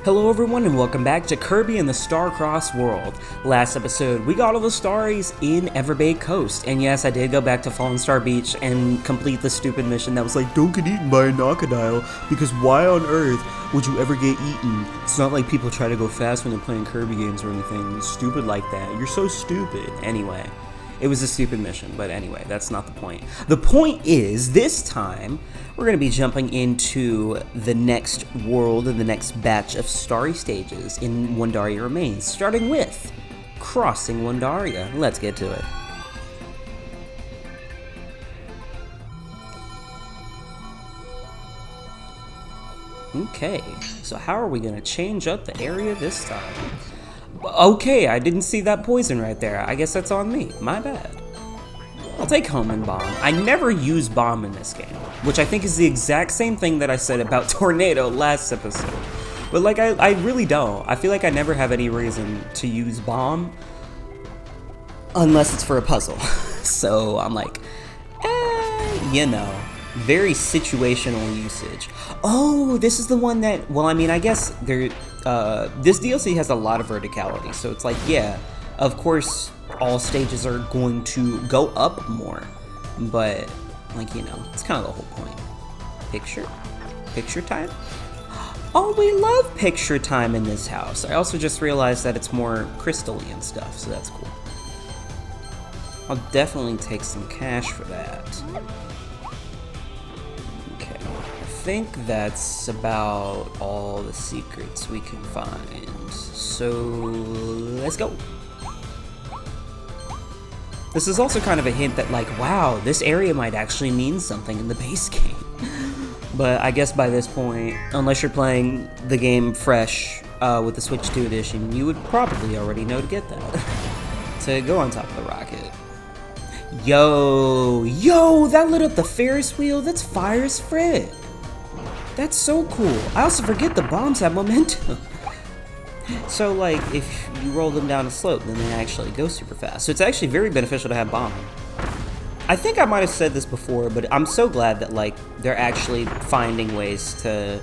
Hello everyone and welcome back to Kirby and the Star-Crossed World. Last episode, we got all the starries in Everbay Coast, and yes, I did go back to Fallen Star Beach and complete the stupid mission that was like, don't get eaten by a crocodile, because why on earth would you ever get eaten? It's not like people try to go fast when they're playing Kirby games or anything stupid like that. You're so stupid. Anyway, it was a stupid mission, but anyway, that's not the point. The point is, this time, we're going to be jumping into the next world and the next batch of starry stages in Wondaria Remains, starting with crossing Wondaria. Let's get to it. Okay, so how are we going to change up the area this time? Okay, I didn't see that poison right there. I guess that's on me. My bad. I'll take Home and Bomb. I never use Bomb in this game, which I think is the exact same thing that I said about Tornado last episode. But like, I really don't. I feel like I never have any reason to use Bomb unless it's for a puzzle. So I'm like, you know, very situational usage. Oh, this is the one that, well, I mean, I guess there, this DLC has a lot of verticality, so it's like, yeah, of course, all stages are going to go up more, but, like, you know, it's kind of the whole point. Picture time? Oh, we love picture time in this house. I also just realized that it's more crystal-y and stuff, so that's cool. I'll definitely take some cash for that. Okay, I think that's about all the secrets we can find, so let's go. This is also kind of a hint that, like, wow, this area might actually mean something in the base game. But I guess by this point, unless you're playing the game fresh with the Switch 2 edition, you would probably already know to get that. To go on top of the rocket. Yo, that lit up the Ferris wheel. That's fire as frick. That's so cool. I also forget the bombs have momentum. So, like, if you roll them down a slope, then they actually go super fast. So it's actually very beneficial to have bomb. I think I might have said this before, but I'm so glad that, like, they're actually finding ways to,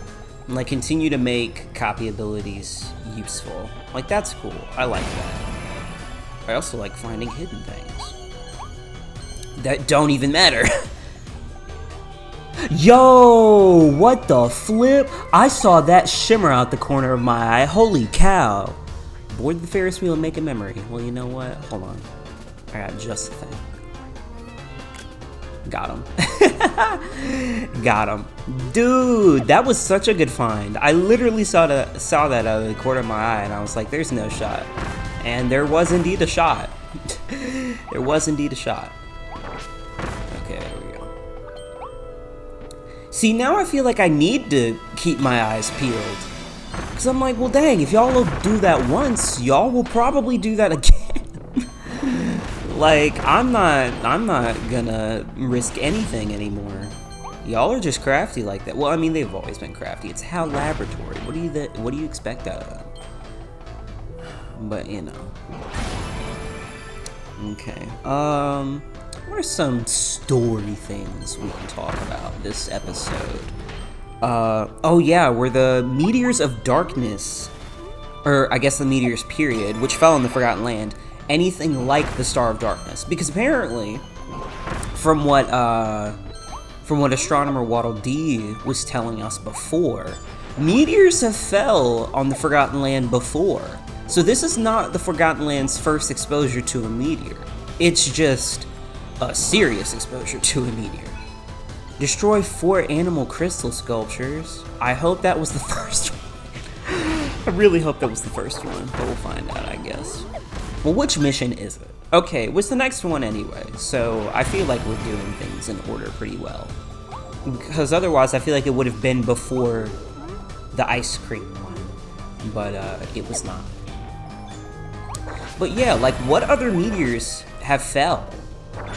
like, continue to make copy abilities useful. Like, that's cool. I like that. I also like finding hidden things that don't even matter. Yo, what the flip? I saw that shimmer out the corner of my eye. Holy cow. Board the Ferris wheel and make a memory. Well, you know what? Hold on. I got just the thing. Got him. Got him. Dude, that was such a good find. I literally saw that out of the corner of my eye, and I was like, there's no shot. And there was indeed a shot. There was indeed a shot. Okay, there we go. See, now I feel like I need to keep my eyes peeled. Because I'm like, well, dang, if y'all will do that once, y'all will probably do that again. Like, I'm not gonna risk anything anymore. Y'all are just crafty like that. Well, I mean, they've always been crafty. It's HAL Laboratory. What do you expect out of them? But, you know. Okay. What are some story things we can talk about this episode? Oh yeah, were the Meteors of Darkness, or I guess the Meteors period, which fell in the Forgotten Land, anything like the Star of Darkness? Because apparently, from what astronomer Waddle Dee was telling us before, meteors have fell on the Forgotten Land before. So this is not the Forgotten Land's first exposure to a meteor. It's just a serious exposure to a meteor. Destroy 4 animal crystal sculptures. I hope that was the first one. I really hope that was the first one, but we'll find out, I guess. Well, which mission is it? Okay, what's the next one anyway? So I feel like we're doing things in order pretty well. Because otherwise I feel like it would have been before the ice cream one. But it was not. But yeah, like, what other meteors have fell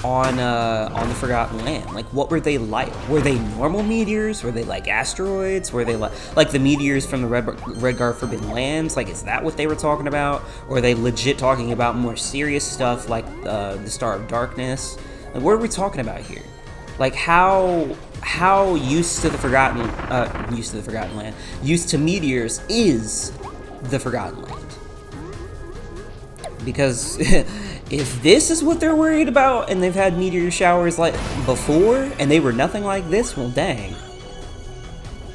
on the Forgotten Land? Like, what were they like? Were they normal meteors? Were they like asteroids? Were they like the meteors from the Redguard Forbidden Lands? Like, is that what they were talking about? Or are they legit talking about more serious stuff like the Star of Darkness? Like, what are we talking about here? Like, how used to the Forgotten Land, used to meteors is the Forgotten Land. Because if this is what they're worried about, and they've had meteor showers like before, and they were nothing like this, well, dang.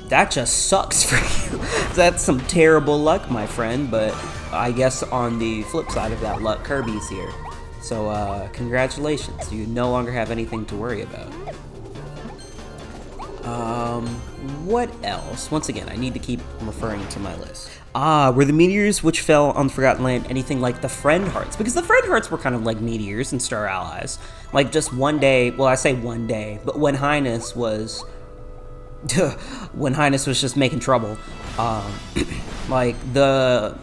That just sucks for you. That's some terrible luck, my friend, but I guess on the flip side of that luck, Kirby's here. So, congratulations. You no longer have anything to worry about. What else? Once again, I need to keep referring to my list. Were the meteors which fell on the Forgotten Land anything like the Friend Hearts? Because the Friend Hearts were kind of like meteors and star allies. Like, just one day, well, I say one day, but when Highness was... when Highness was just making trouble, like, the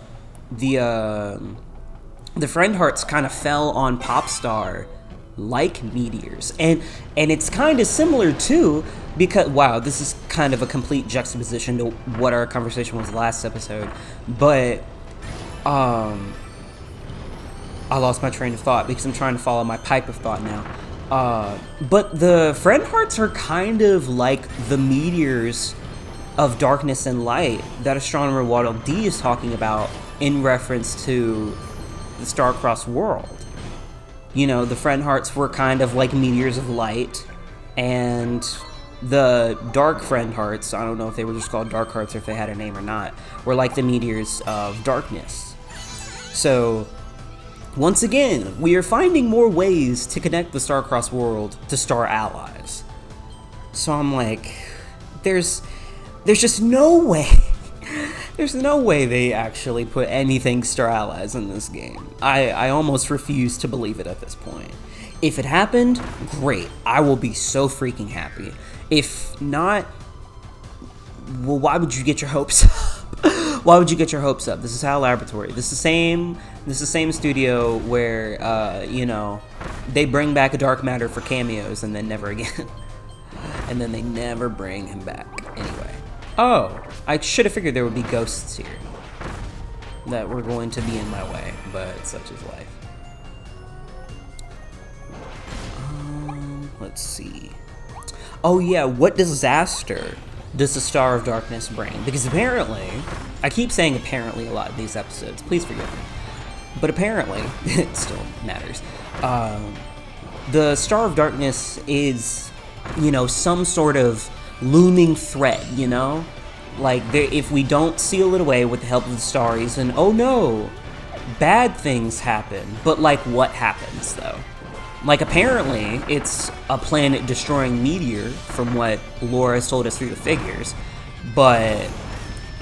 Friend Hearts kind of fell on Popstar like meteors, and it's kind of similar too, because wow, this is kind of a complete juxtaposition to what our conversation was last episode, but I lost my train of thought because I'm trying to follow my pipe of thought now. But the Friend Hearts are kind of like the meteors of darkness and light that astronomer Waddle D is talking about in reference to the star-crossed world. You know, the Friend Hearts were kind of like meteors of light, and the Dark Friend Hearts, I don't know if they were just called Dark Hearts or if they had a name or not, were like the meteors of darkness. So, once again, we are finding more ways to connect the star-crossed world to star allies. So I'm like, there's just no way. There's no way they actually put anything star allies in this game. I almost refuse to believe it at this point. If it happened, great. I will be so freaking happy. If not, well, why would you get your hopes up? Why would you get your hopes up? This is HAL Laboratory. This is the same studio where, you know, they bring back a Dark Matter for cameos and then never again. And then they never bring him back. Anyway. Oh, I should have figured there would be ghosts here that were going to be in my way, but such is life. Let's see. Oh yeah, what disaster does the Star of Darkness bring? Because apparently, I keep saying apparently a lot of these episodes, please forgive me, but apparently, it still matters. The Star of Darkness is, you know, some sort of looming threat, you know? Like, if we don't seal it away with the help of the Starries, then, oh no, bad things happen. But, like, what happens, though? Like, apparently, it's a planet-destroying meteor, from what Laura has told us through the figures. But,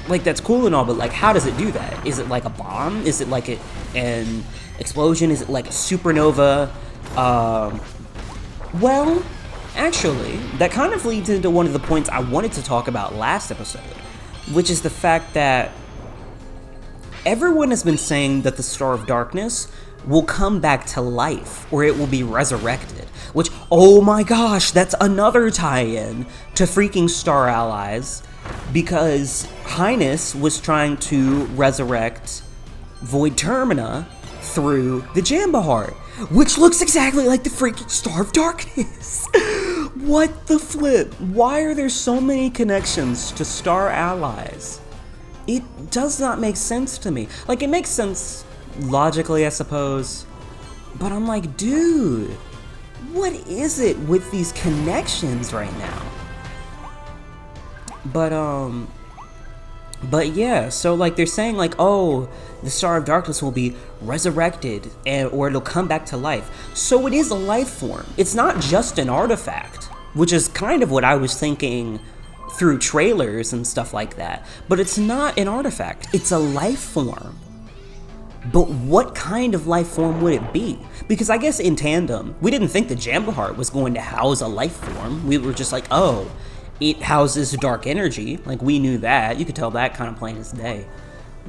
like, that's cool and all, but, like, how does it do that? Is it like a bomb? Is it like an explosion? Is it like a supernova? Well... Actually, that kind of leads into one of the points I wanted to talk about last episode, which is the fact that everyone has been saying that the Star of Darkness will come back to life, or it will be resurrected, which, oh my gosh, that's another tie-in to freaking Star Allies, because Highness was trying to resurrect Void Termina through the Jambahart, which looks exactly like the freaking Star of Darkness. What the flip? Why are there so many connections to star allies? It does not make sense to me. Like, it makes sense logically, I suppose, but I'm like, dude, what is it with these connections right now? But yeah, so like they're saying like, oh, the Star of Darkness will be resurrected or it'll come back to life. So it is a life form. It's not just an artifact, which is kind of what I was thinking through trailers and stuff like that. But it's not an artifact, it's a life form. But what kind of life form would it be? Because I guess in tandem, we didn't think the Jambahart was going to house a life form. We were just like, oh, it houses dark energy. Like, we knew that. You could tell that kind of plain as day,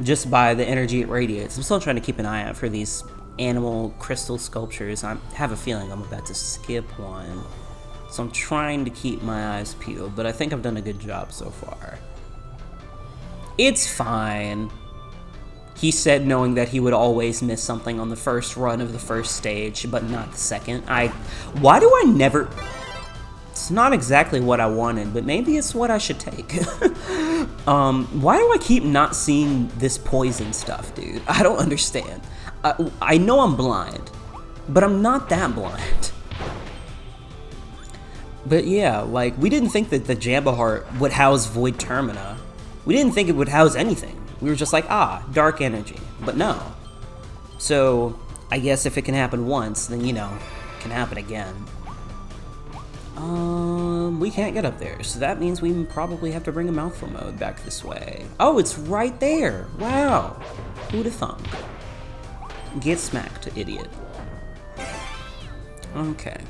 just by the energy it radiates. I'm still trying to keep an eye out for these animal crystal sculptures. I have a feeling I'm about to skip one, so I'm trying to keep my eyes peeled, but I think I've done a good job so far. It's fine, he said, knowing that he would always miss something on the first run of the first stage, but not the second. Why do I never... It's not exactly what I wanted, but maybe it's what I should take. Why do I keep not seeing this poison stuff, dude? I don't understand. I know I'm blind, but I'm not that blind. But yeah, like, we didn't think that the Jabba would house Void Termina. We didn't think it would house anything. We were just like, ah, dark energy. But no. So, I guess if it can happen once, then, you know, it can happen again. We can't get up there, so that means we probably have to bring a mouthful mode back this way. Oh, it's right there! Wow! Who'd have thunk? Get smacked, idiot. Okay.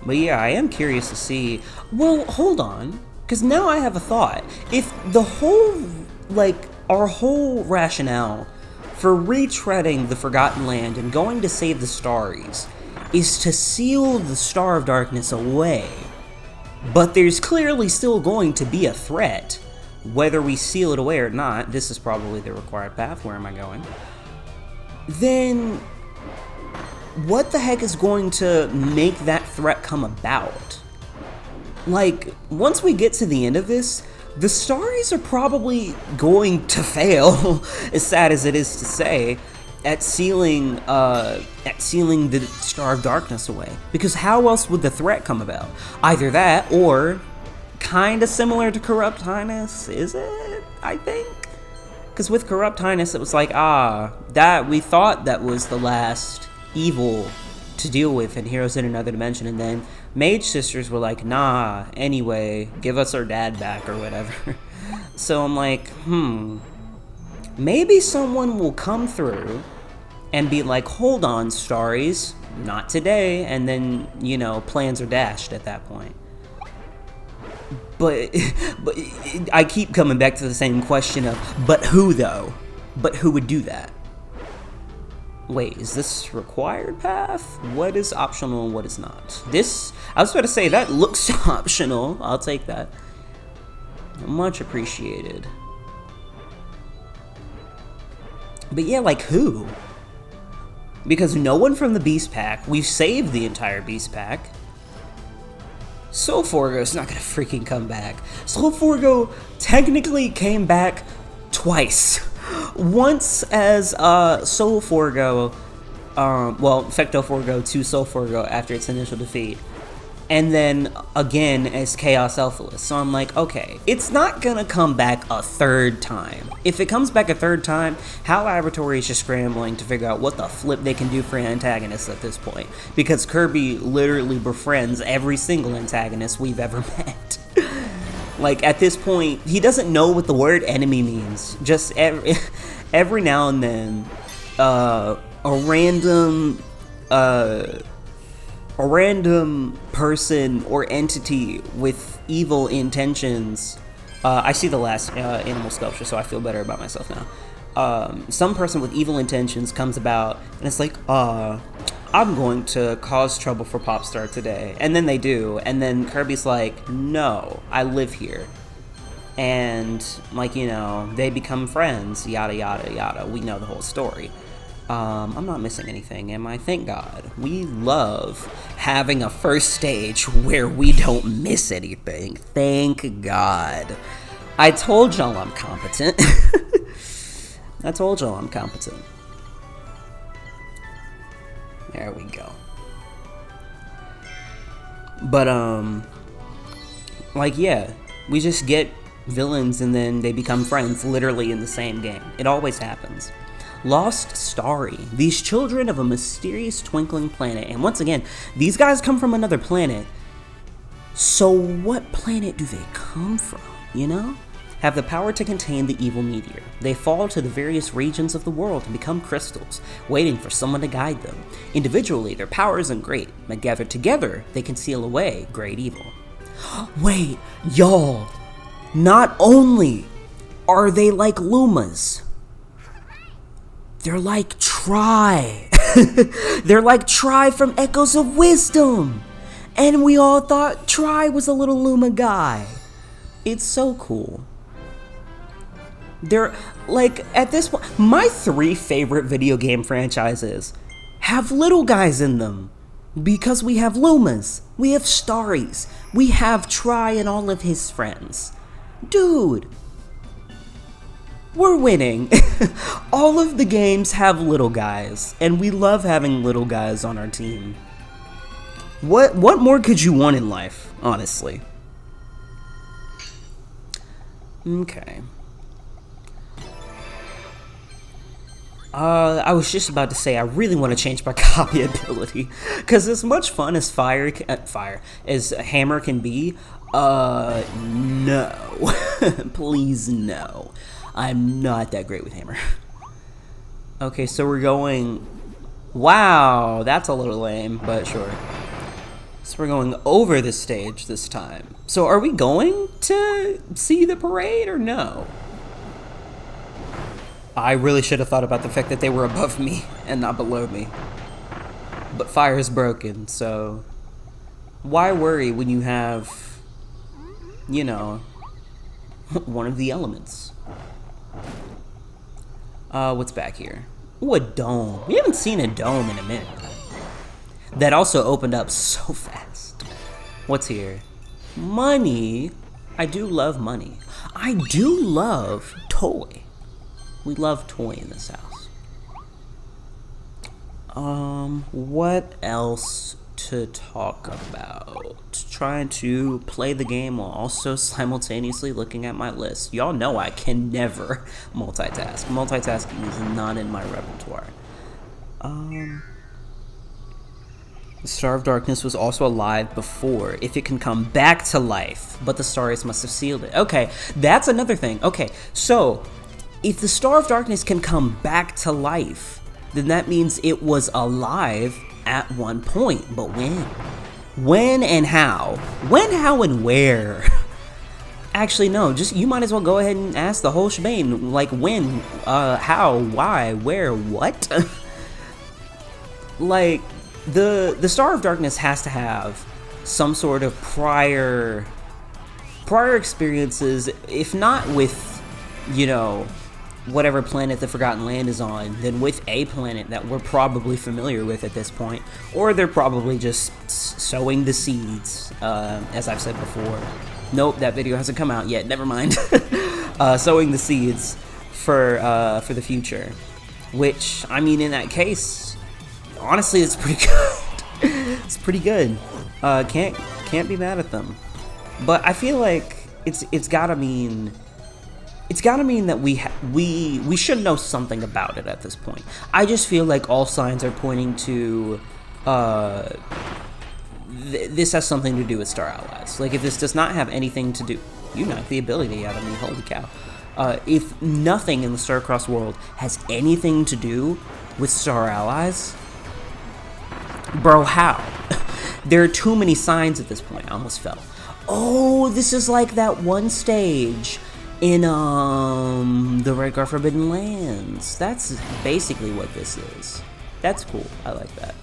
But yeah, I am curious to see... Well, hold on. Because now I have a thought. If the whole, like, our whole rationale for retreading the Forgotten Land and going to save the Starries is to seal the Star of Darkness away, but there's clearly still going to be a threat, whether we seal it away or not, this is probably the required path, where am I going? Then, what the heck is going to make that threat come about? Like, once we get to the end of this, the Starries are probably going to fail, as sad as it is to say, at sealing the Star of Darkness away. Because how else would the threat come about? Either that, or kinda similar to Corrupt Highness, is it? I think? Because with Corrupt Highness, it was like, that we thought that was the last evil to deal with in Heroes in Another Dimension, and then Mage Sisters were like, nah, anyway, give us our dad back or whatever. So I'm like, maybe someone will come through and be like, hold on, Starries, not today, and then, you know, plans are dashed at that point. But I keep coming back to the same question of, but who though? But who would do that? Wait, is this required path? What is optional and what is not? This, I was about to say, that looks optional. I'll take that. Much appreciated. But yeah, like who? Because no one from the Beast Pack, we've saved the entire Beast Pack. Soul Forgo's not gonna freaking come back. Soul Forgo technically came back twice. Once as Soul Forgo, well, Fecto Forgo to Soul Forgo after its initial defeat, and then again as Chaos Elphalus. So I'm like, okay, it's not gonna come back a third time. If it comes back a third time, HAL Laboratory is just scrambling to figure out what the flip they can do for antagonists at this point, because Kirby literally befriends every single antagonist we've ever met. Like, at this point, he doesn't know what the word enemy means. Just every now and then, a random person or entity with evil intentions. I see the last animal sculpture, so I feel better about myself now. Some person with evil intentions comes about, and it's like, I'm going to cause trouble for Popstar today. And then they do, and then Kirby's like, no, I live here. And, like, you know, they become friends, yada yada yada. We know the whole story. I'm not missing anything, am I? Thank God. We love having a first stage where we don't miss anything. Thank God. I told y'all I'm competent. I told y'all I'm competent. There we go. But, like, yeah, we just get villains and then they become friends literally in the same game. It always happens. Lost Starry, these children of a mysterious twinkling planet. And once again, these guys come from another planet. So what planet do they come from, you know? Have the power to contain the evil meteor. They fall to the various regions of the world and become crystals, waiting for someone to guide them. Individually, their power isn't great, but gathered together, they can seal away great evil. Wait, y'all, not only are they like Lumas, they're like Tri. They're like Tri from Echoes of Wisdom. And we all thought Tri was a little Luma guy. It's so cool. They're, like, at this point, my 3 favorite video game franchises have little guys in them. Because we have Lumas, we have Starries, we have Try and all of his friends. Dude, we're winning. All of the games have little guys, and we love having little guys on our team. What more could you want in life, honestly? Okay. I was just about to say I really want to change my copy ability, because as much fun as as Hammer can be, no. Please no. I'm not that great with Hammer. Okay, so we're going... Wow, that's a little lame, but sure. So we're going over the stage this time. So are we going to see the parade or no? I really should have thought about the fact that they were above me and not below me. But fire is broken, so why worry when you have, you know, one of the elements? What's back here? Ooh, a dome. We haven't seen a dome in a minute. That also opened up so fast. What's here? Money. I do love money. I do love toy. We love toy in this house. What else to talk about? Trying to play the game while also simultaneously looking at my list. Y'all know I can never multitask. Multitasking is not in my repertoire. The Star of Darkness was also alive before. If it can come back to life, but the stars must have sealed it. Okay, that's another thing. Okay, so if the Star of Darkness can come back to life, then that means it was alive at one point. But when? When and how? When, how, and where? Actually, no, just you might as well go ahead and ask the whole shebang. Like when, how, why, where, what? Like, the Star of Darkness has to have some sort of prior experiences, if not with, you know, whatever planet the Forgotten Land is on, then with a planet that we're probably familiar with at this point, or they're probably just sowing the seeds, as I've said before. Nope, that video hasn't come out yet, never mind. Sowing the seeds for the future, which, I mean, in that case, honestly, it's pretty good. It's pretty good. Can't be mad at them. But I feel like it's gotta mean that we should know something about it at this point. I just feel like all signs are pointing to this has something to do with Star Allies. Like, if this does not have anything to do, you knocked the ability out of me, holy cow. If nothing in the Starcross world has anything to do with Star Allies, bro, how? There are too many signs at this point. I almost fell. Oh, this is like that one stage in the Redguard Forbidden Lands. That's basically what this is. That's cool. I like that.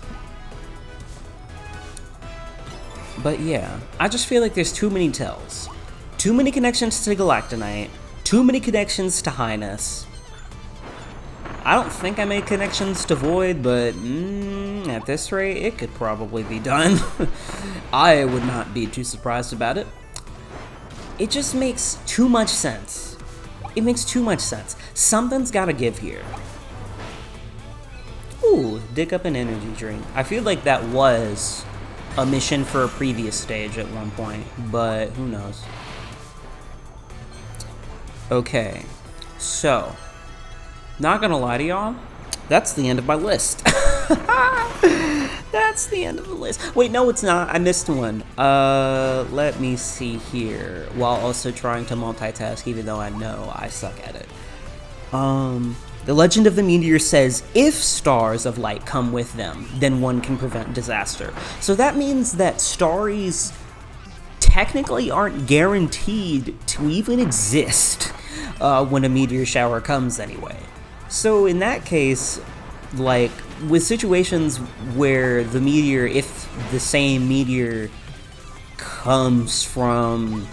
But yeah, I just feel like there's too many tells. Too many connections to Galactonite. Too many connections to Highness. I don't think I made connections to Void, but at this rate, it could probably be done. I would not be too surprised about it. It just makes too much sense. It makes too much sense. Something's gotta give here. Ooh, dig up an energy drink. I feel like that was a mission for a previous stage at one point, but who knows. Okay, so, not gonna lie to y'all, that's the end of my list. That's the end of the list. Wait, no, it's not. I missed one. Let me see here. While also trying to multitask, even though I know I suck at it. The Legend of the Meteor says, if stars of light come with them, then one can prevent disaster. So that means that starries technically aren't guaranteed to even exist when a meteor shower comes anyway. So in that case, like, with situations where the meteor, if the same meteor comes from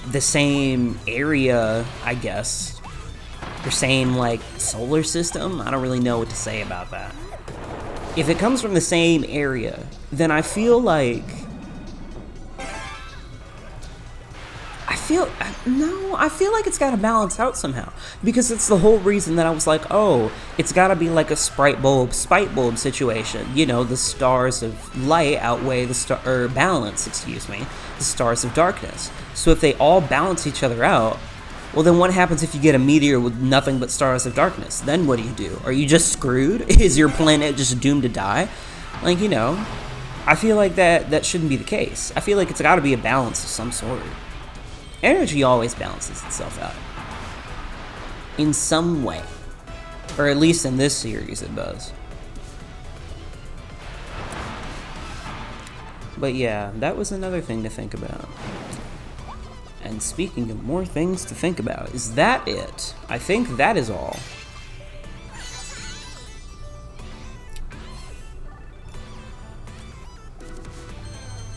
the same area, I guess, or same, like, solar system, I don't really know what to say about that. if it comes from the same area, then I feel like I feel like it's gotta balance out somehow, because it's the whole reason that I was like, oh, it's gotta be like a spite bulb situation. You know, the stars of light outweigh the balance, excuse me, the stars of darkness. So if they all balance each other out, well, then what happens if you get a meteor with nothing but stars of darkness? Then what do? Are you just screwed? Is your planet just doomed to die? Like, you know, I feel like that shouldn't be the case. I feel like it's gotta be a balance of some sort. Energy always balances itself out. In some way. Or at least in this series it does. But yeah, that was another thing to think about. And speaking of more things to think about, is that it? I think that is all.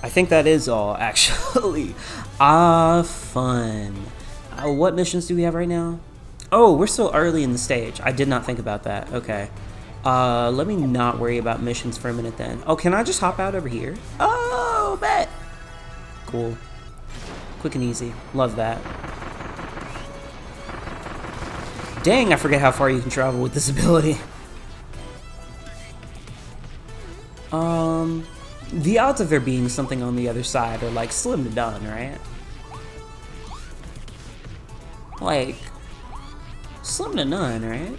I think that is all, actually. Fun. What missions do we have right now? Oh, we're still early in the stage. I did not think about that. Okay. Let me not worry about missions for a minute then. Oh, can I just hop out over here? Oh, bet. Cool. Quick and easy. Love that. Dang, I forget how far you can travel with this ability. The odds of there being something on the other side are like slim to none, right? Like, slim to none, right?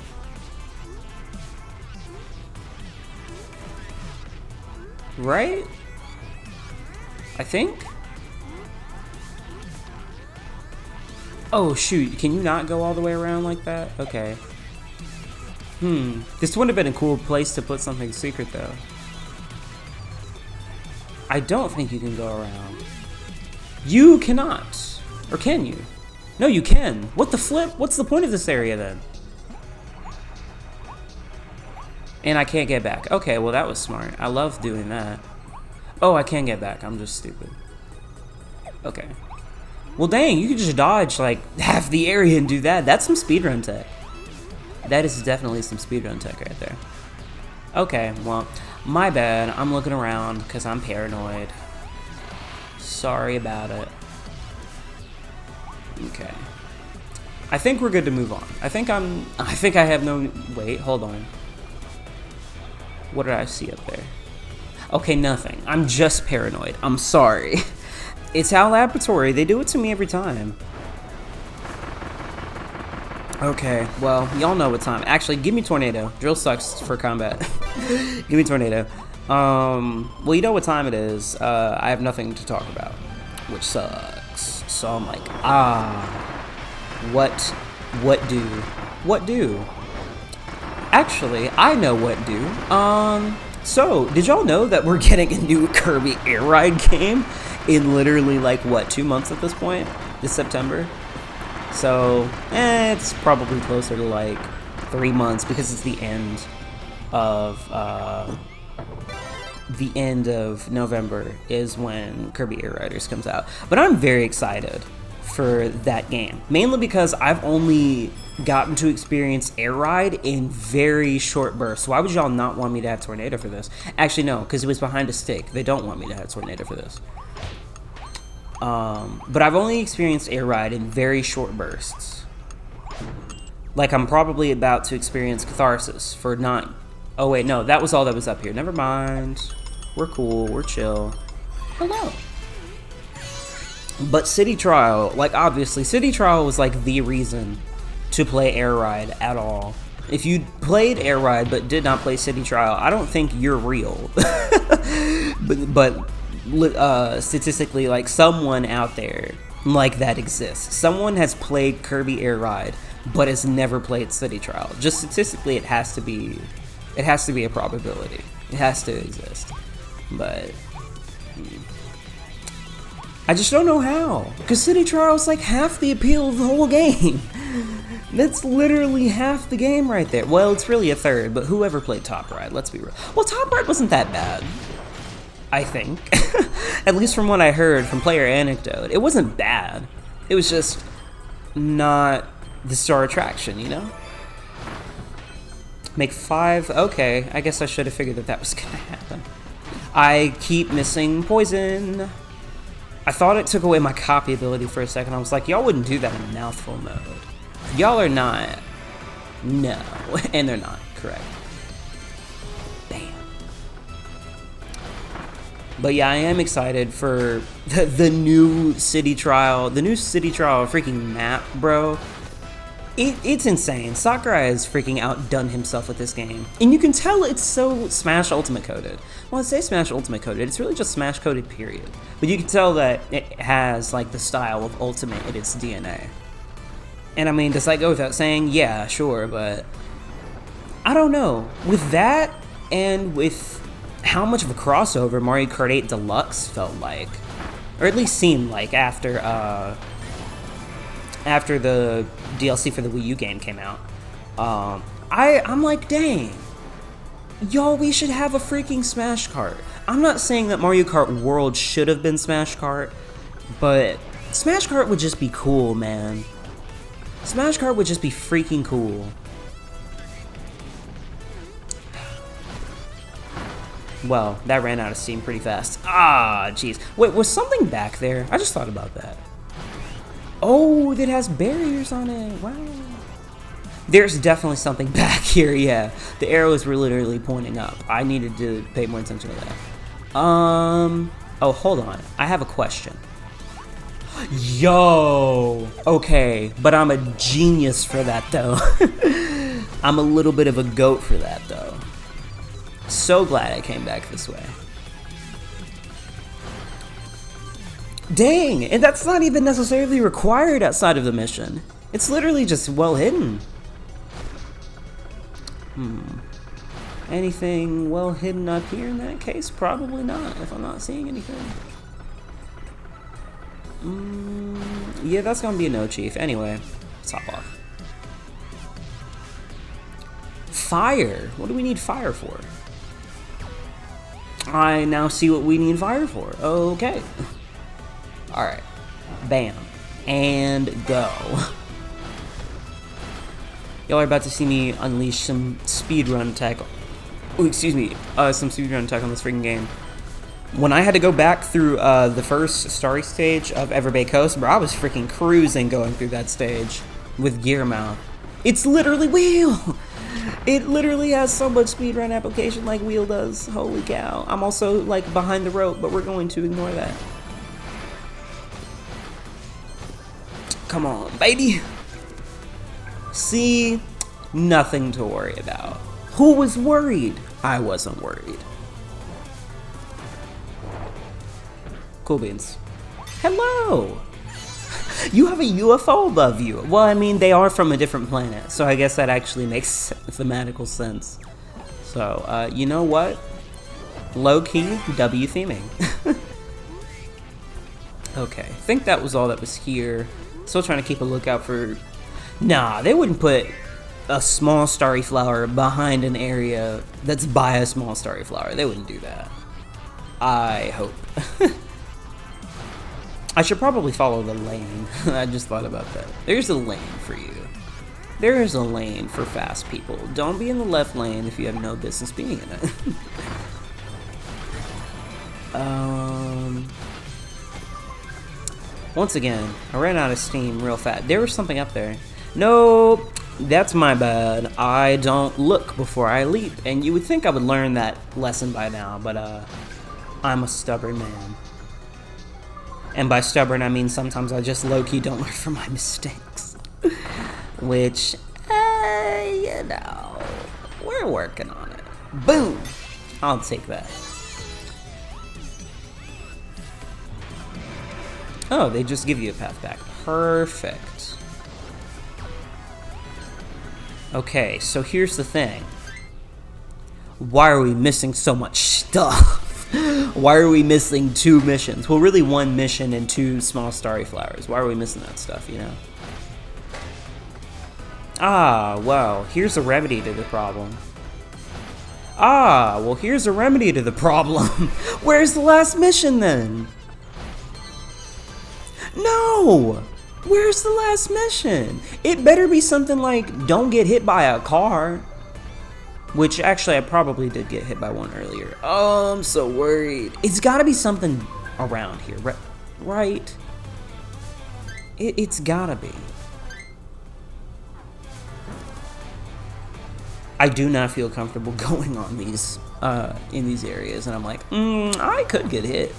Right? I think? Oh shoot, can you not go all the way around like that? Okay. This would have been a cool place to put something secret though. I don't think you can go around. You cannot. Or can you? No, you can. What the flip? What's the point of this area then? And I can't get back. Okay, well that was smart. I love doing that. Oh, I can get back. I'm just stupid. Okay. Well dang, you could just dodge like half the area and do that. That's some speedrun tech. That is definitely some speedrun tech right there. Okay, well, my bad. I'm looking around because I'm paranoid. Sorry about it. Okay. I think we're good to move on. I think I have no... Wait, hold on. What did I see up there? Okay, nothing. I'm just paranoid. I'm sorry. It's Hal Laboratory. They do it to me every time. Okay, well, y'all know what time. Actually, give me Tornado. Drill sucks for combat. Give me Tornado. Well, you know what time it is. I have nothing to talk about, which sucks. So I'm like, what do? Actually, I know what do. So, did y'all know that we're getting a new Kirby Air Ride game in literally like, what, 2 months at this point? This September? So, it's probably closer to like 3 months because it's the end of November is when Kirby Air Riders comes out. But I'm very excited for that game, mainly because I've only gotten to experience Air Ride in very short bursts. Why would y'all not want me to have Tornado for this? Actually, no, because it was behind a stick. They don't want me to have Tornado for this. But I've only experienced Air Ride in very short bursts. Like, I'm probably about to experience Catharsis for 9. Oh wait, no, that was all that was up here. Never mind. We're cool, we're chill. Hello. But City Trial, like, obviously, City Trial was like the reason to play Air Ride at all. If you played Air Ride but did not play City Trial, I don't think you're real. but statistically, like, someone out there like that exists. Someone has played Kirby Air Ride but has never played City Trial. Just statistically, it has to be a probability. It has to exist. But I just don't know how, because City Trial is like half the appeal of the whole game. That's literally half the game right there. Well, it's really a third, but whoever played Top Ride, let's be real. Well, Top Ride wasn't that bad, I think. At least from what I heard from player anecdote. It wasn't bad. It was just not the star attraction, you know? Make 5? Okay, I guess I should have figured that that was gonna happen. I keep missing poison. I thought it took away my copy ability for a second. I was like, y'all wouldn't do that in mouthful mode. Y'all are not. No. And they're not. Correct. Bam. But yeah, I am excited for the new city trial. The new city trial freaking map, bro. It's insane. Sakurai has freaking outdone himself with this game. And you can tell it's so Smash Ultimate coded. Well, I say Smash Ultimate coded, it's really just Smash coded, period. But you can tell that it has like the style of Ultimate in its DNA. And I mean, does that go without saying? Yeah, sure, but I don't know. With that, and with how much of a crossover Mario Kart 8 Deluxe felt like, or at least seemed like after the DLC for the Wii U game came out, I'm like, dang, y'all, we should have a freaking Smash Kart. I'm not saying that Mario Kart World should have been Smash Kart, but Smash Kart would just be cool, man. Smash Kart would just be freaking cool. Well, that ran out of steam pretty fast. Ah, jeez. Wait, was something back there? I just thought about that. Oh, that has barriers on it. Wow. There's definitely something back here, yeah. The arrows were literally pointing up. I needed to pay more attention to that. Oh, hold on. I have a question. Yo! Okay, but I'm a genius for that, though. I'm a little bit of a goat for that, though. So glad I came back this way. Dang, and that's not even necessarily required outside of the mission. It's literally just well hidden. Anything well hidden up here in that case? Probably not, if I'm not seeing anything. Yeah, that's gonna be a no, Chief. Anyway, let's hop off. Fire! What do we need fire for? I now see what we need fire for. Okay. Alright. Bam. And go. Y'all are about to see me unleash some speedrun attack. Oh, excuse me. Some speedrun attack on this freaking game. When I had to go back through the first Starry stage of Everbay Coast, bro, I was freaking cruising going through that stage with gear mouth. It's literally Wheel! It literally has so much speedrun application like Wheel does. Holy cow. I'm also like behind the rope, but we're going to ignore that. Come on, baby. See, nothing to worry about. Who was worried? I wasn't worried. Cool beans. Hello! You have a UFO above you. Well, I mean, they are from a different planet, so I guess that actually makes thematical sense. So, you know what? Low-key W theming. Okay, I think that was all that was here. Still trying to keep a lookout for... Nah, they wouldn't put a small starry flower behind an area that's by a small starry flower. They wouldn't do that. I hope. I should probably follow the lane. I just thought about that. There's a lane for you. There is a lane for fast people. Don't be in the left lane if you have no business being in it. Once again, I ran out of steam real fast. There was something up there. Nope, that's my bad. I don't look before I leap. And you would think I would learn that lesson by now, but I'm a stubborn man. And by stubborn, I mean sometimes I just low-key don't learn from my mistakes. Which, you know, we're working on it. Boom! I'll take that. Oh, they just give you a path back. Perfect. Okay, so here's the thing. Why are we missing so much stuff? Why are we missing 2 missions? Well, really 1 mission and 2 small starry flowers. Why are we missing that stuff, you know? Ah, well, here's a remedy to the problem. Ah, well, here's a remedy to the problem. Where's the last mission, then? No! Where's the last mission? It better be something like, don't get hit by a car. Which, actually, I probably did get hit by one earlier. Oh, I'm so worried. It's gotta be something around here, right? It's gotta be. I do not feel comfortable going on these, in these areas, and I'm like, I could get hit.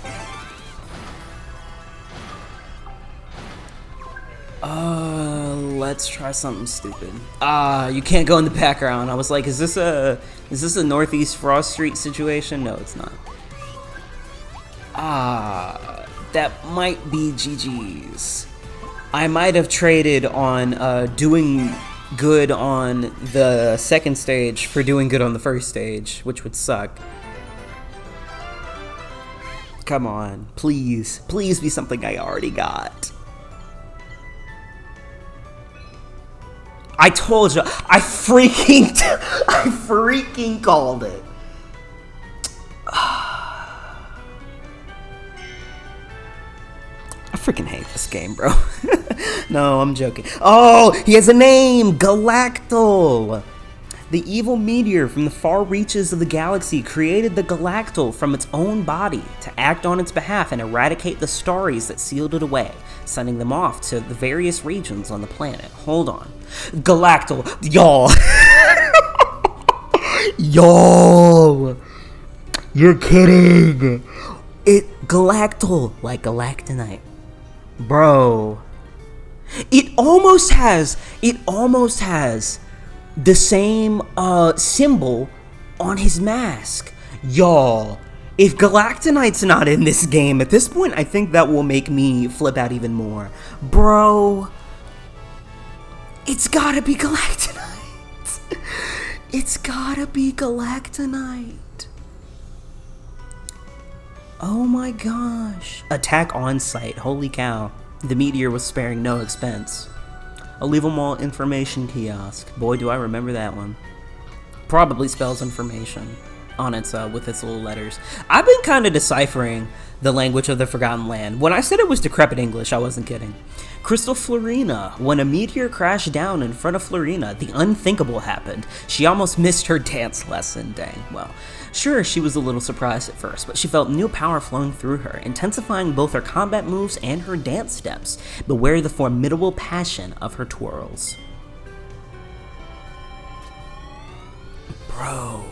Let's try something stupid. You can't go in the background. I was like, is this a Northeast Frost Street situation? No, it's not. That might be GG's. I might have traded on doing good on the second stage for doing good on the first stage, which would suck. Come on, please. Please be something I already got. I told you, I freaking called it. I freaking hate this game, bro. No, I'm joking. Oh, he has a name, Galactal. The evil meteor from the far reaches of the galaxy created the Galactal from its own body to act on its behalf and eradicate the starries that sealed it away, sending them off to the various regions on the planet. Hold on. Galactal, y'all. Y'all. You're kidding. Galactal, like galactonite. Bro. It almost has the same symbol on his mask. Y'all, if galactonite's not in this game at this point, I think that will make me flip out even more. Bro, it's gotta be galactonite. It's gotta be galactonite. Oh my gosh. Attack on sight, holy cow. The meteor was sparing no expense. A leave 'em all information kiosk. Boy, do I remember that one. Probably spells information on its with its little letters. I've been kind of deciphering the language of the Forgotten Land. When I said it was decrepit English, I wasn't kidding. Crystal Florina. When a meteor crashed down in front of Florina, the unthinkable happened. She almost missed her dance lesson. Dang. Well, sure, she was a little surprised at first, but she felt new power flowing through her, intensifying both her combat moves and her dance steps. Beware the formidable passion of her twirls. Bro,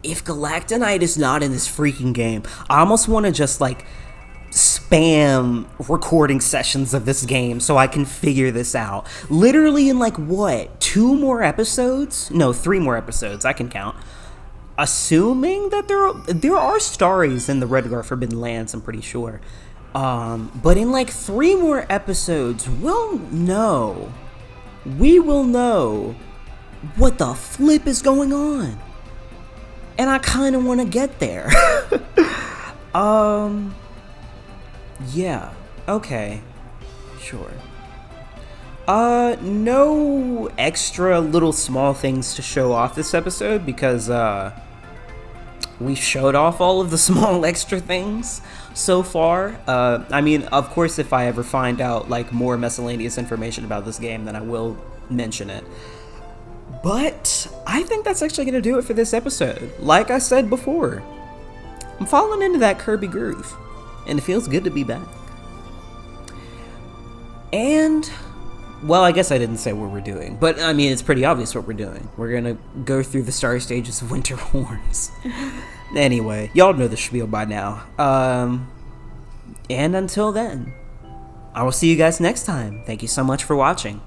if galactonite is not in this freaking game, I almost want to just like spam recording sessions of this game so I can figure this out. Literally in like what, 2 more episodes? No, 3 more episodes, I can count. Assuming that there are starries in the Redgar Forbidden Lands, I'm pretty sure. But in like 3 more episodes, we'll know. We will know what the flip is going on. And I kind of want to get there. Yeah, okay, sure. No extra little small things to show off this episode because, we showed off all of the small extra things so far. I mean, of course, if I ever find out, like, more miscellaneous information about this game, then I will mention it. But I think that's actually going to do it for this episode. Like I said before, I'm falling into that Kirby groove, and it feels good to be back. And, well, I guess I didn't say what we're doing, but I mean, it's pretty obvious what we're doing. We're gonna go through the starry stages of Winter Horns. Anyway, y'all know the spiel by now. And until then, I will see you guys next time. Thank you so much for watching.